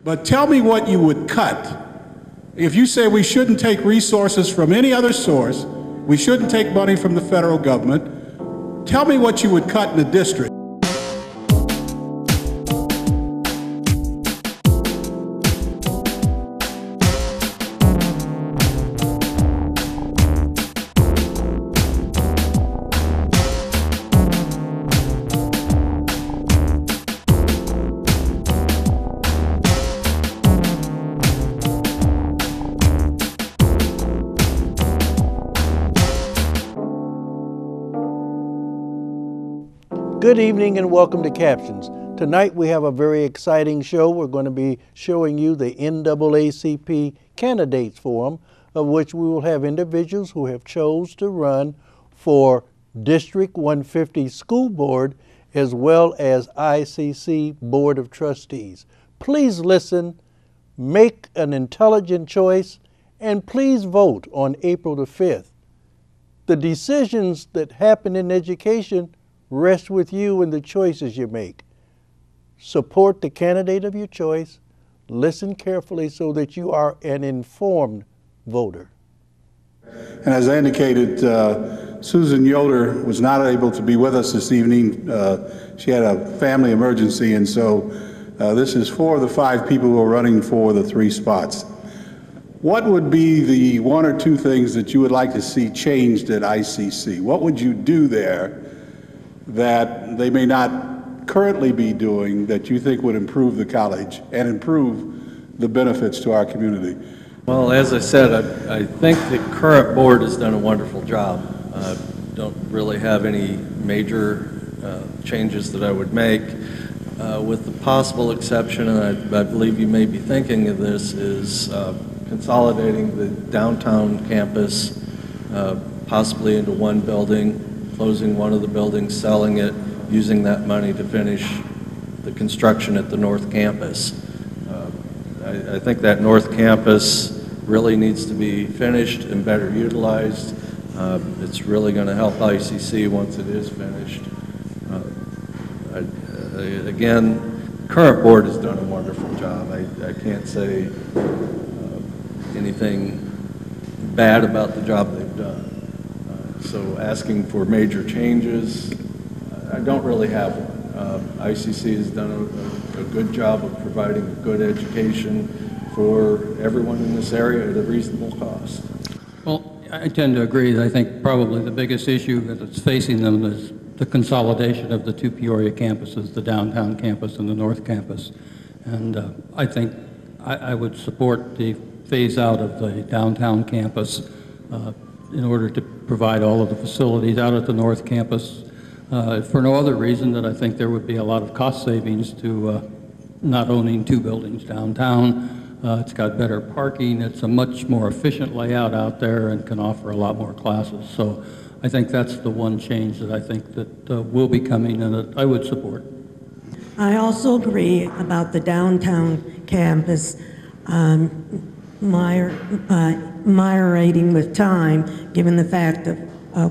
But tell me what you would cut. If you say we shouldn't take resources from any other source, we shouldn't take money from the federal government, tell me what you would cut in the district. Good evening and welcome to Captions. Tonight we have a very exciting show. We're going to be showing you the NAACP Candidates Forum, of which we will have individuals who have chose to run for District 150 School Board as well as ICC Board of Trustees. Please listen, make an intelligent choice, and please vote on April the 5th. The decisions that happen in education rest with you and the choices you make. Support the candidate of your choice. Listen carefully so that you are an informed voter. And as I indicated, Susan Yoder was not able to be with us this evening. She had a family emergency, and so this is 4 of the 5 people who are running for the 3 spots. What would be the 1 or 2 things that you would like to see changed at ICC? What would you do there that they may not currently be doing that you think would improve the college and improve the benefits to our community? Well, as I said, I think the current board has done a wonderful job. Don't really have any major changes that I would make, with the possible exception, and I believe you may be thinking of this, is consolidating the downtown campus possibly into one building, closing one of the buildings, selling it, using that money to finish the construction at the North Campus. I think that North Campus really needs to be finished and better utilized. It's really going to help ICC once it is finished. Again, the current board has done a wonderful job. I can't say anything bad about the job they've done. So asking for major changes, I don't really have one. ICC has done a good job of providing a good education for everyone in this area at a reasonable cost. Well, I tend to agree. I think probably the biggest issue that's facing them is the consolidation of the 2 Peoria campuses, the downtown campus and the North Campus. And I think I would support the phase out of the downtown campus in order to provide all of the facilities out at the North Campus, for no other reason that I think there would be a lot of cost savings to not owning 2 buildings downtown. It's got better parking, it's a much more efficient layout out there and can offer a lot more classes. So I think that's the one change that I think that will be coming and that I would support. I also agree about the downtown campus moderating with time, given the fact of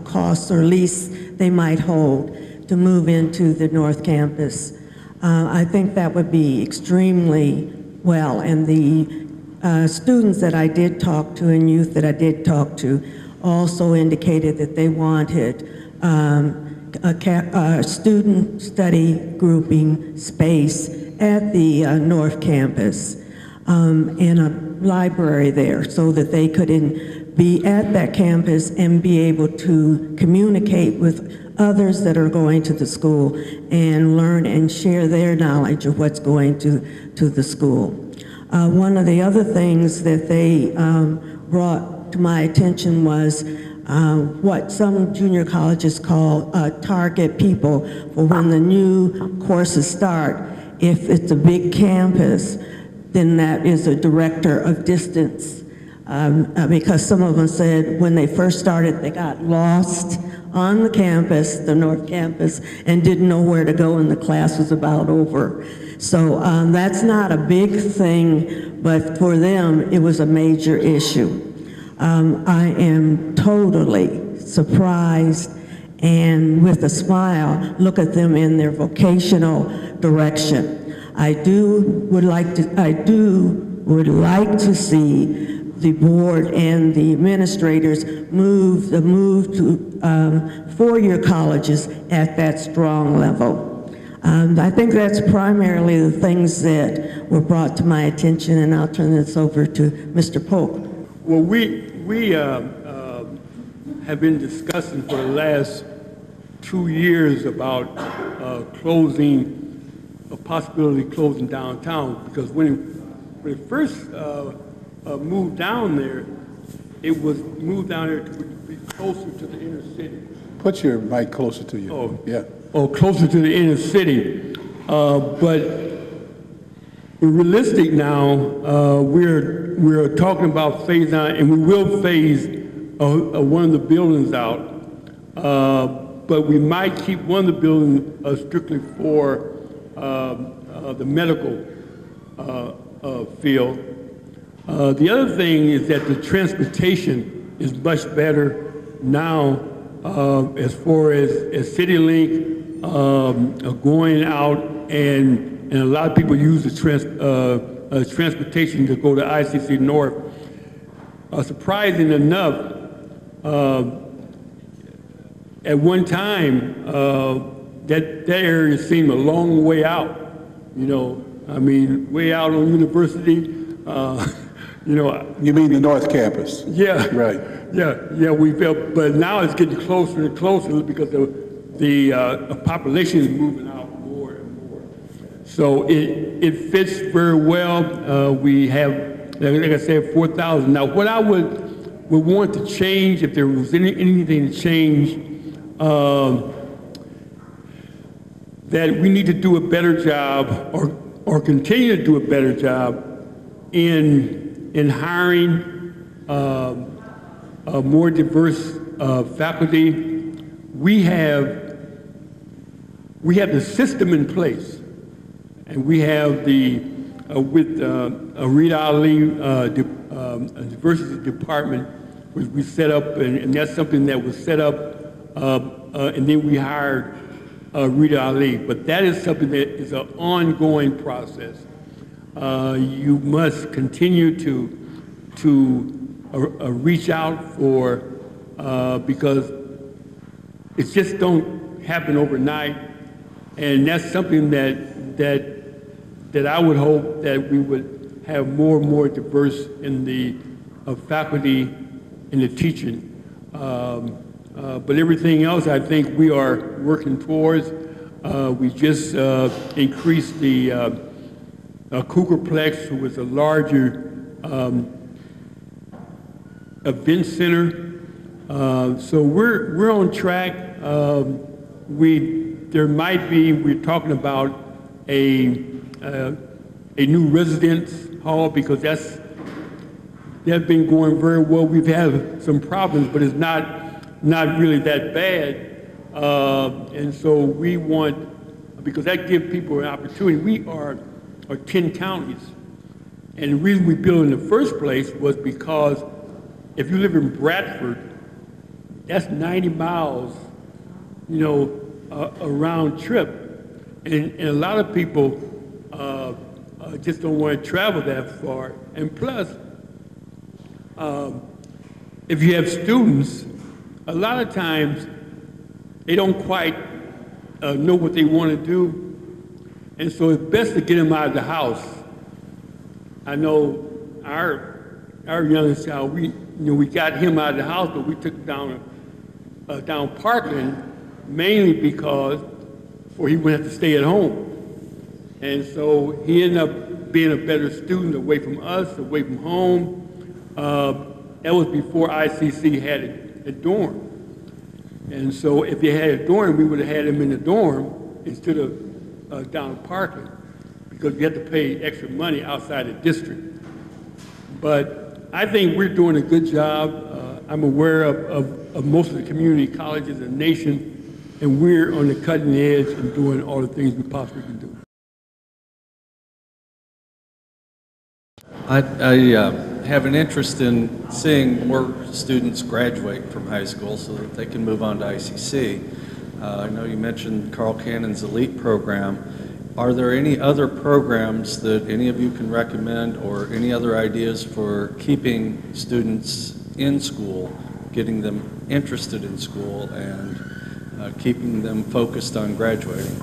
costs or lease they might hold to move into the North Campus. I think that would be extremely well, and the students that I did talk to and youth that I did talk to also indicated that they wanted a student study grouping space at the North Campus and a library there so that they could be at that campus and be able to communicate with others that are going to the school and learn and share their knowledge of what's going to the school. One of the other things that they brought to my attention was what some junior colleges call target people for when the new courses start. If it's a big campus, then that is a director of distance, because some of them said when they first started they got lost on the campus, the North Campus, and didn't know where to go and the class was about over. So that's not a big thing, but for them it was a major issue. I am totally surprised and with a smile look at them in their vocational direction. I would like to see the board and the administrators move to four-year colleges at that strong level. I think that's primarily the things that were brought to my attention, and I'll turn this over to Mr. Polk. Well, we have been discussing for the last 2 years about a possibility of closing downtown, because when it first moved down there, it was moved down there to be closer to the inner city. Put your mic closer to you. Oh, yeah. Oh, closer to the inner city. But we're realistic now. We're talking about phase out, and we will phase one of the buildings out. But we might keep one of the buildings strictly for the medical field. The other thing is that the transportation is much better now as far as CityLink going out, and a lot of people use the transportation to go to ICC North. Surprising enough, at one time, that area seemed a long way out. You know, I mean, way out on University. You know. You mean the North Campus? Yeah. Right. Yeah. We felt, but now it's getting closer and closer because the population is moving out more and more. So it fits very well. We have, like I said, 4,000. Now, what I would want to change, if there was anything to change, that we need to do a better job, or continue to do a better job in hiring more diverse faculty. We have the system in place, and we have the with Rita Ali diversity department, which we set up, and that's something that was set up, and then we hired Rita Ali. But that is something that is an ongoing process. You must continue to reach out for, because it just don't happen overnight, and that's something that I would hope that we would have more and more diverse in the faculty and the teaching. But everything else, I think we are working towards. We just increased the Cougarplex, who was a larger event center. So we're on track. We're talking about a new residence hall, because that's been going very well. We've had some problems, but it's not really that bad. And so we want, because that gives people an opportunity. We are 10 counties. And the reason we built in the first place was because if you live in Bradford, that's 90 miles, you know, a round trip. And a lot of people just don't want to travel that far. And plus, if you have students, a lot of times they don't quite know what they want to do. And so it's best to get them out of the house. I know our youngest child, we got him out of the house, but we took him down Parkland, mainly because he wouldn't have to stay at home. And so he ended up being a better student, away from us, away from home. That was before ICC had a dorm. And so if they had a dorm, we would have had him in the dorm instead of down in Parkland, because you have to pay extra money outside the district. But I think we're doing a good job. I'm aware of most of the community colleges in the nation, and we're on the cutting edge and doing all the things we possibly can do. I have an interest in seeing more students graduate from high school so that they can move on to ICC. I know you mentioned Carl Cannon's elite program. Are there any other programs that any of you can recommend, or any other ideas for keeping students in school, getting them interested in school, and keeping them focused on graduating?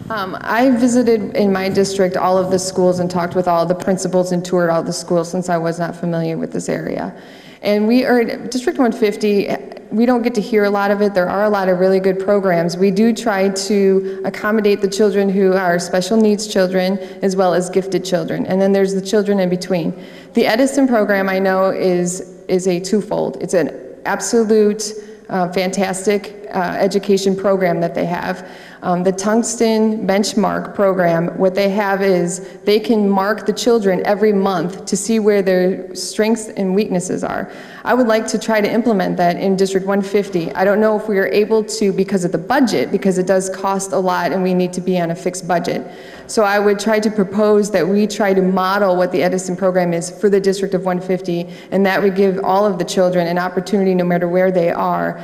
I visited in my district all of the schools and talked with all the principals and toured all the schools since I was not familiar with this area. And we are, District 150, we don't get to hear a lot of it. There are a lot of really good programs. We do try to accommodate the children who are special needs children as well as gifted children. And then there's the children in between. The Edison program I know is a twofold. It's an absolute fantastic education program that they have. The Tungsten Benchmark program, what they have is they can mark the children every month to see where their strengths and weaknesses are. I would like to try to implement that in District 150. I don't know if we are able to because of the budget, because it does cost a lot and we need to be on a fixed budget. So I would try to propose that we try to model what the Edison program is for the District of 150, and that would give all of the children an opportunity, no matter where they are,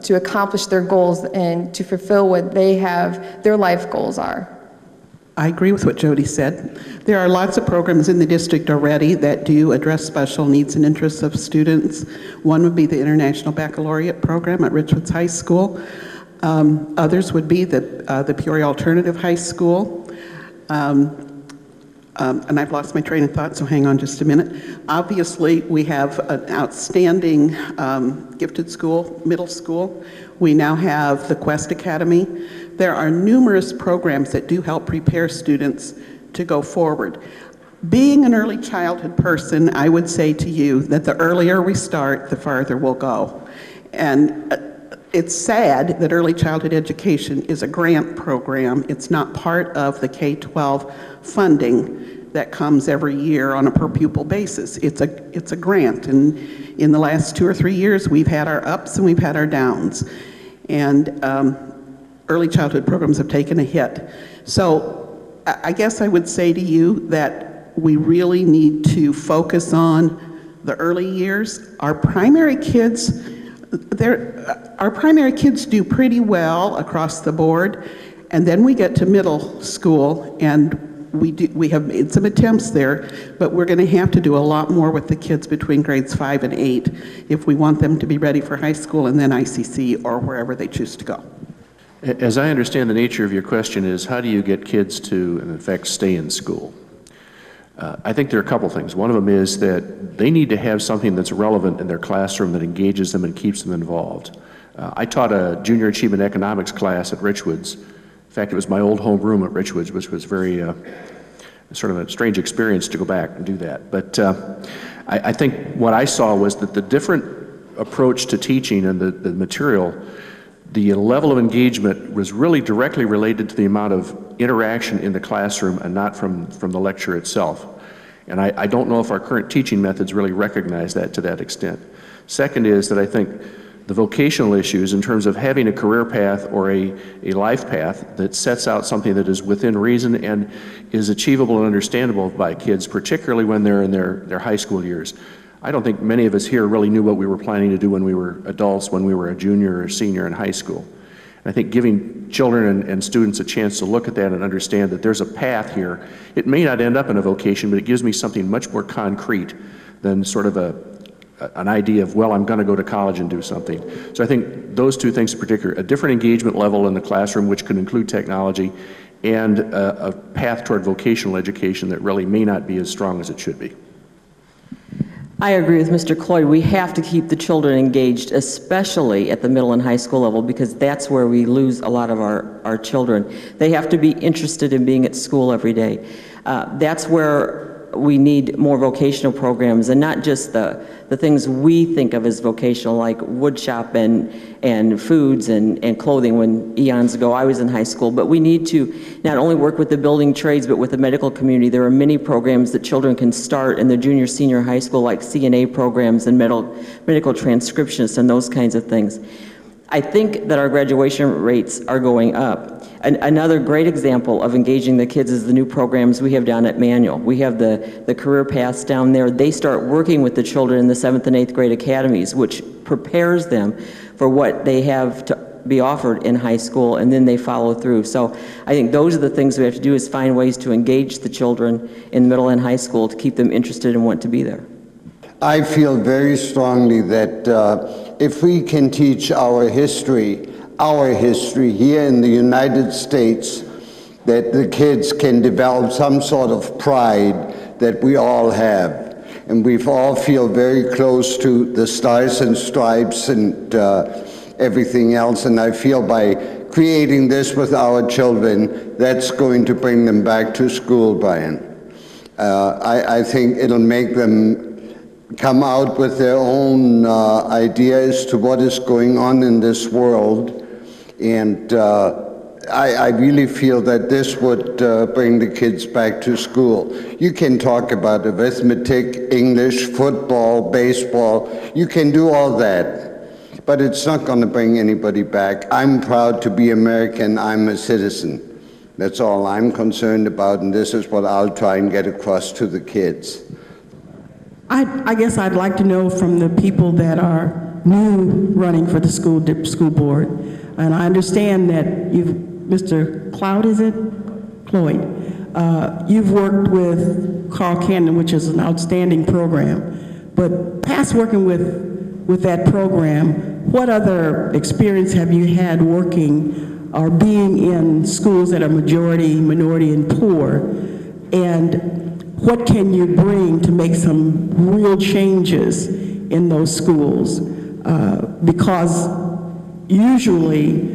to accomplish their goals and to fulfill what they have, their life goals are. I agree with what Jody said. There are lots of programs in the district already that do address special needs and interests of students. One would be the International Baccalaureate program at Richwoods High School. Others would be the Peoria Alternative High School. And I've lost my train of thought, so hang on just a minute. Obviously, we have an outstanding gifted school, middle school. We now have the Quest Academy. There are numerous programs that do help prepare students to go forward. Being an early childhood person, I would say to you that the earlier we start, the farther we'll go. And it's sad that early childhood education is a grant program. It's not part of the K-12 funding that comes every year on a per pupil basis. It's a grant, and in the last 2 or 3 years, we've had our ups and we've had our downs. And early childhood programs have taken a hit. So I guess I would say to you that we really need to focus on the early years. Our primary kids do pretty well across the board, and then we get to middle school, and we have made some attempts there, but we're going to have to do a lot more with the kids between grades 5 and 8 if we want them to be ready for high school and then ICC or wherever they choose to go. As I understand the nature of your question is, how do you get kids to, in fact, stay in school? I think there are a couple things. One of them is that they need to have something that's relevant in their classroom that engages them and keeps them involved. I taught a junior achievement economics class at Richwoods. In fact, it was my old home room at Richwoods, which was very sort of a strange experience to go back and do that. But I think what I saw was that the different approach to teaching and the material, the level of engagement was really directly related to the amount of interaction in the classroom and not from the lecture itself. And I don't know if our current teaching methods really recognize that to that extent. Second is that I think the vocational issues in terms of having a career path or a life path that sets out something that is within reason and is achievable and understandable by kids, particularly when they're in their high school years. I don't think many of us here really knew what we were planning to do when we were adults, when we were a junior or senior in high school. And I think giving children and students a chance to look at that and understand that there's a path here. It may not end up in a vocation, but it gives me something much more concrete than sort of an idea of, well, I'm going to go to college and do something. So I think those two things in particular, a different engagement level in the classroom, which could include technology, and a path toward vocational education that really may not be as strong as it should be. I agree with Mr. Cloyd. We have to keep the children engaged, especially at the middle and high school level, because that's where we lose a lot of our children. They have to be interested in being at school every day. That's where we need more vocational programs, and not just the things we think of as vocational, like wood shop and foods and clothing when eons ago I was in high school. But we need to not only work with the building trades, but with the medical community. There are many programs that children can start in their junior, senior high school, like CNA programs and medical transcriptionists and those kinds of things. I think that our graduation rates are going up. Another great example of engaging the kids is the new programs we have down at Manual. We have the career paths down there. They start working with the children in the 7th and 8th grade academies, which prepares them for what they have be offered in high school, and then they follow through. So I think those are the things we have to do, is find ways to engage the children in middle and high school to keep them interested and want to be there. I feel very strongly that if we can teach our history here in the United States, that the kids can develop some sort of pride that we all have. And we all feel very close to the Stars and Stripes and everything else. And I feel by creating this with our children, that's going to bring them back to school, Brian. I think it'll make them come out with their own ideas to what is going on in this world. And I really feel that this would bring the kids back to school. You can talk about arithmetic, English, football, baseball. You can do all that, but it's not going to bring anybody back. I'm proud to be American. I'm a citizen. That's all I'm concerned about, and this is what I'll try and get across to the kids. I guess I'd like to know from the people that are new running for the school board, and I understand that Mr. Cloud, is it? Cloyd. You've worked with Carl Cannon, which is an outstanding program, but past working with that program, what other experience have you had working or being in schools that are majority, minority, and poor? And what can you bring to make some real changes in those schools? Because usually,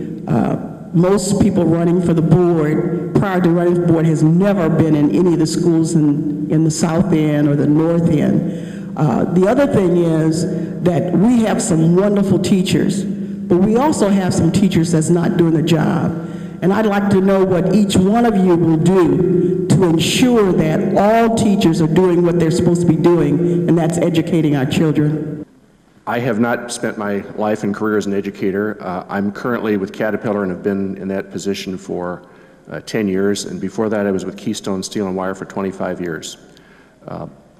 most people running for the board, prior to running for the board, has never been in any of the schools in the South End or the North End. The other thing is that we have some wonderful teachers, but we also have some teachers that's not doing the job. And I'd like to know what each one of you will do to ensure that all teachers are doing what they're supposed to be doing, and that's educating our children. I have not spent my life and career as an educator. I'm currently with Caterpillar and have been in that position for 10 years, and before that I was with Keystone Steel and Wire for 25 years.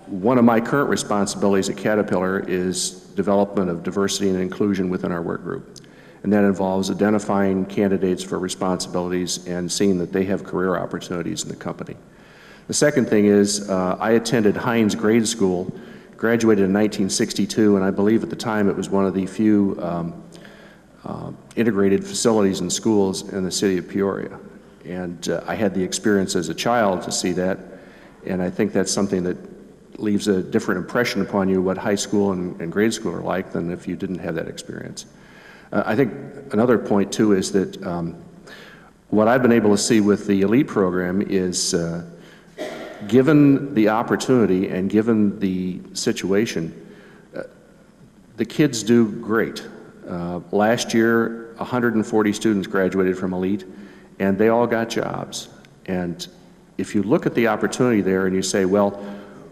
One of my current responsibilities at Caterpillar is development of diversity and inclusion within our work group, and that involves identifying candidates for responsibilities and seeing that they have career opportunities in the company. The second thing is I attended Hines Grade School, graduated in 1962, and I believe at the time it was one of the few integrated facilities and schools in the city of Peoria. And I had the experience as a child to see that, and I think that's something that leaves a different impression upon you what high school and grade school are like than if you didn't have that experience. I think another point too is that what I've been able to see with the elite program is given the opportunity and given the situation, the kids do great. Last year, 140 students graduated from elite, and they all got jobs. And if you look at the opportunity there and you say, well,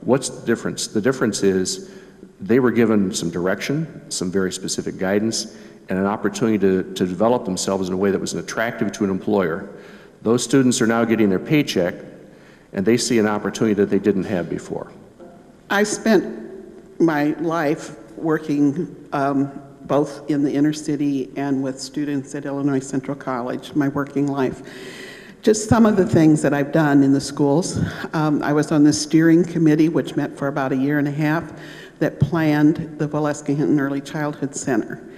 what's the difference? The difference is they were given some direction, some very specific guidance, and an opportunity to develop themselves in a way that was attractive to an employer. Those students are now getting their paycheck, and they see an opportunity that they didn't have before. I spent my life working both in the inner city and with students at Illinois Central College, my working life. Just some of the things that I've done in the schools. I was on the steering committee, which met for about a year and a half, that planned the Valeska Hinton Early Childhood Center,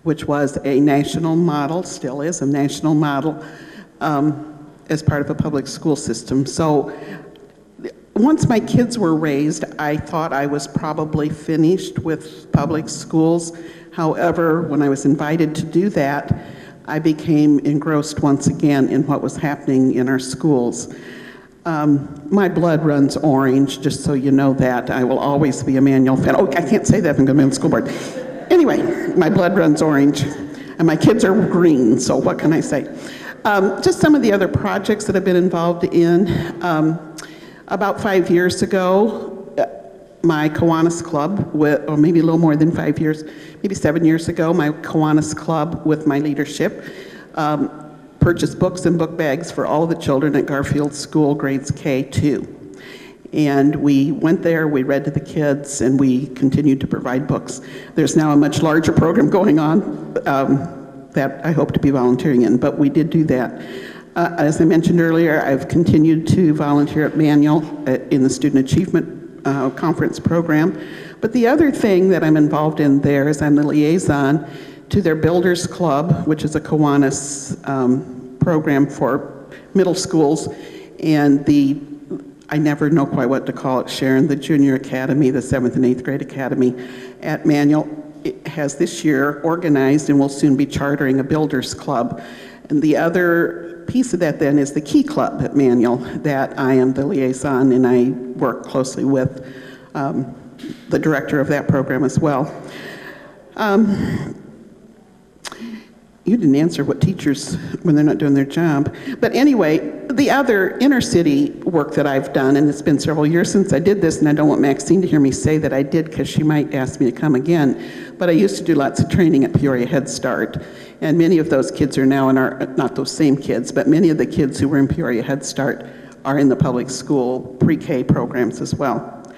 which was a national model, still is a national model, as part of a public school system. So once my kids were raised, I thought I was probably finished with public schools. However, when I was invited to do that, I became engrossed once again in what was happening in our schools. My blood runs orange, just so you know that. I will always be a Manual fan. Oh, I can't say that if I'm going to be on the school board. Anyway, my blood runs orange, and my kids are green, so what can I say? Just some of the other projects that I've been involved in. About 5 years ago, my Kiwanis Club, or maybe a little more than 5 years, maybe 7 years ago, my Kiwanis Club with my leadership purchased books and book bags for all of the children at Garfield School, grades K-2. And we went there, we read to the kids, and we continued to provide books. There's now a much larger program going on that I hope to be volunteering in, but we did do that. As I mentioned earlier, I've continued to volunteer at Manual in the Student Achievement Conference program. But the other thing that I'm involved in there is I'm the liaison to their Builders Club, which is a Kiwanis program for middle schools, and I never know quite what to call it, Sharon, the Junior Academy, the 7th and 8th grade academy at Manual. It has this year organized and will soon be chartering a Builders Club. And the other piece of that then is the Key Club at Manual, that I am the liaison, and I work closely with the director of that program as well. You didn't answer what teachers, when they're not doing their job. But anyway, the other inner city work that I've done, and it's been several years since I did this, and I don't want Maxine to hear me say that I did because she might ask me to come again, but I used to do lots of training at Peoria Head Start. And many of those kids are now in our, not those same kids, but many of the kids who were in Peoria Head Start are in the public school pre-K programs as well.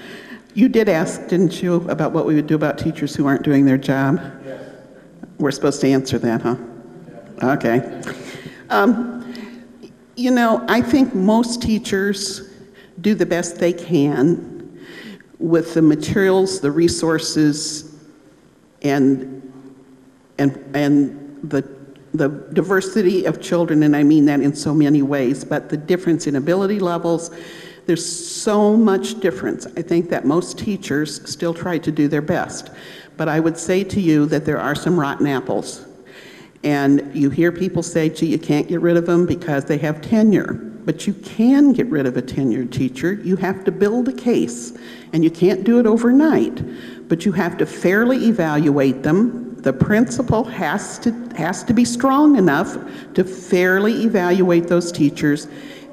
You did ask, didn't you, about what we would do about teachers who aren't doing their job? Yes. We're supposed to answer that, huh? Okay. You know, I think most teachers do the best they can with the materials, the resources, and the diversity of children, and I mean that in so many ways, but the difference in ability levels, there's so much difference. I think that most teachers still try to do their best. But I would say to you that there are some rotten apples. And you hear people say, gee, you can't get rid of them because they have tenure. But you can get rid of a tenured teacher. You have to build a case, and you can't do it overnight. But you have to fairly evaluate them. The principal has to be strong enough to fairly evaluate those teachers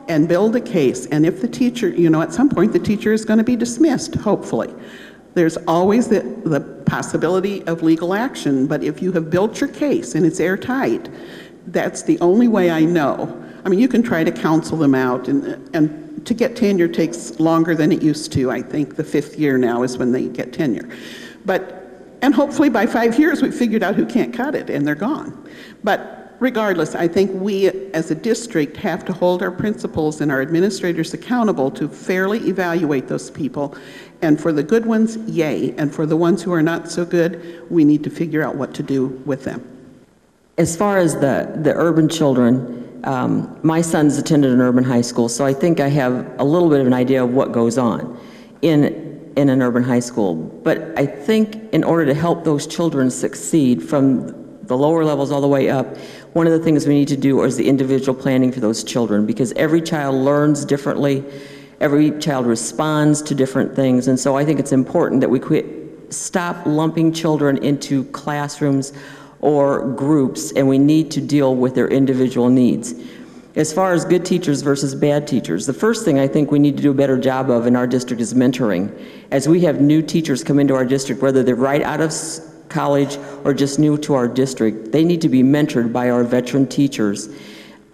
and build a case. And if the teacher, you know, at some point the teacher is going to be dismissed, hopefully. There's always the possibility of legal action, but if you have built your case and it's airtight, that's the only way I know. I mean, you can try to counsel them out, and to get tenure takes longer than it used to. I think the 5th year now is when they get tenure. And hopefully by 5 years we've figured out who can't cut it and they're gone. But regardless, I think we as a district have to hold our principals and our administrators accountable to fairly evaluate those people. And for the good ones, yay. And for the ones who are not so good, we need to figure out what to do with them. As far as the urban children, my son's attended an urban high school, so I think I have a little bit of an idea of what goes on in an urban high school. But I think in order to help those children succeed from the lower levels all the way up, one of the things we need to do is the individual planning for those children, because every child learns differently, every child responds to different things, and so I think it's important that we stop lumping children into classrooms or groups, and we need to deal with their individual needs. As far as good teachers versus bad teachers, the first thing I think we need to do a better job of in our district is mentoring. As we have new teachers come into our district, whether they're right out of college or just new to our district, they need to be mentored by our veteran teachers.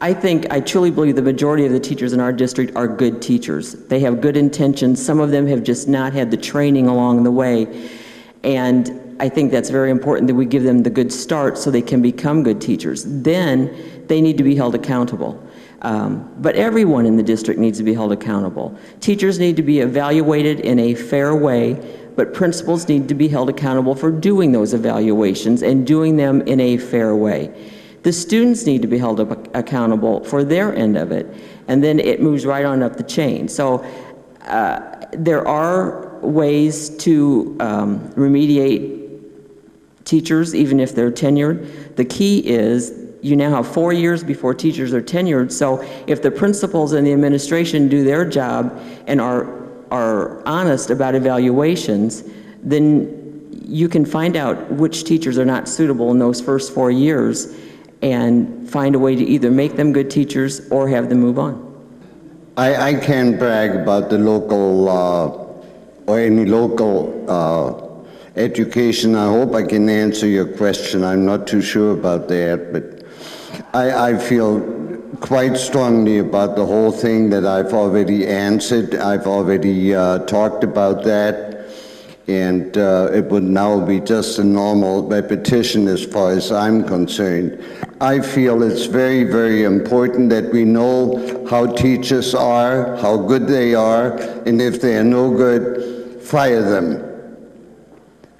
I truly believe the majority of the teachers in our district are good teachers. They have good intentions. Some of them have just not had the training along the way. And I think that's very important that we give them the good start so they can become good teachers. Then they need to be held accountable. But everyone in the district needs to be held accountable. Teachers need to be evaluated in a fair way, but principals need to be held accountable for doing those evaluations and doing them in a fair way. The students need to be held accountable for their end of it, and then it moves right on up the chain. So there are ways to remediate teachers, even if they're tenured. The key is you now have 4 years before teachers are tenured, so if the principals and the administration do their job and are honest about evaluations, then you can find out which teachers are not suitable in those first 4 years and find a way to either make them good teachers or have them move on. I can't brag about the local or any local education. I hope I can answer your question. I'm not too sure about that, but I feel quite strongly about the whole thing that I've already answered. I've already talked about that. And it would now be just a normal repetition as far as I'm concerned. I feel it's very, very important that we know how teachers are, how good they are, and if they are no good, fire them.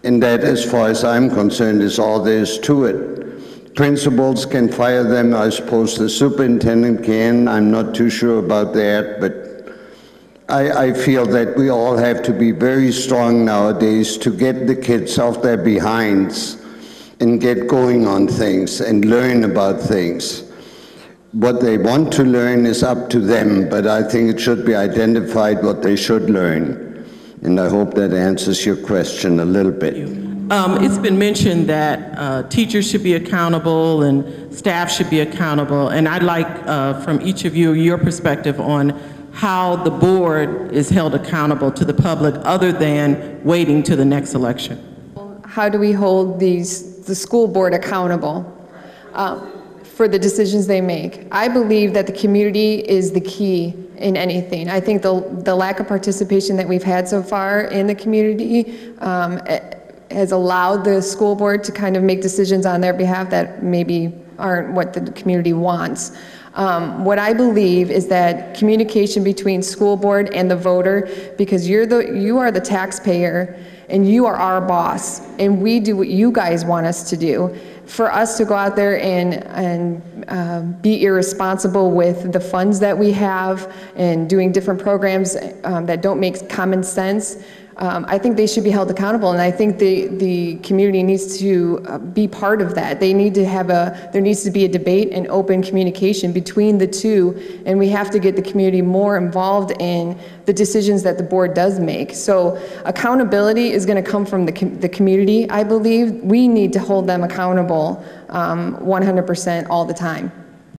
And that, as far as I'm concerned, is all there is to it. Principals can fire them, I suppose the superintendent can. I'm not too sure about that, but I feel that we all have to be very strong nowadays to get the kids off their behinds and get going on things and learn about things. What they want to learn is up to them, but I think it should be identified what they should learn. And I hope that answers your question a little bit. It's been mentioned that teachers should be accountable and staff should be accountable, and I'd like from each of you your perspective on how the board is held accountable to the public other than waiting to the next election. How do we hold the school board accountable for the decisions they make? I believe that the community is the key in anything. I think the lack of participation that we've had so far in the community has allowed the school board to kind of make decisions on their behalf that maybe aren't what the community wants. What I believe is that communication between school board and the voter, because you are the taxpayer and you are our boss, and we do what you guys want us to do. For us to go out there and be irresponsible with the funds that we have and doing different programs that don't make common sense, I think they should be held accountable, and I think the community needs to be part of that. There needs to be a debate and open communication between the two, and we have to get the community more involved in the decisions that the board does make. So accountability is going to come from the community, I believe. We need to hold them accountable 100% all the time.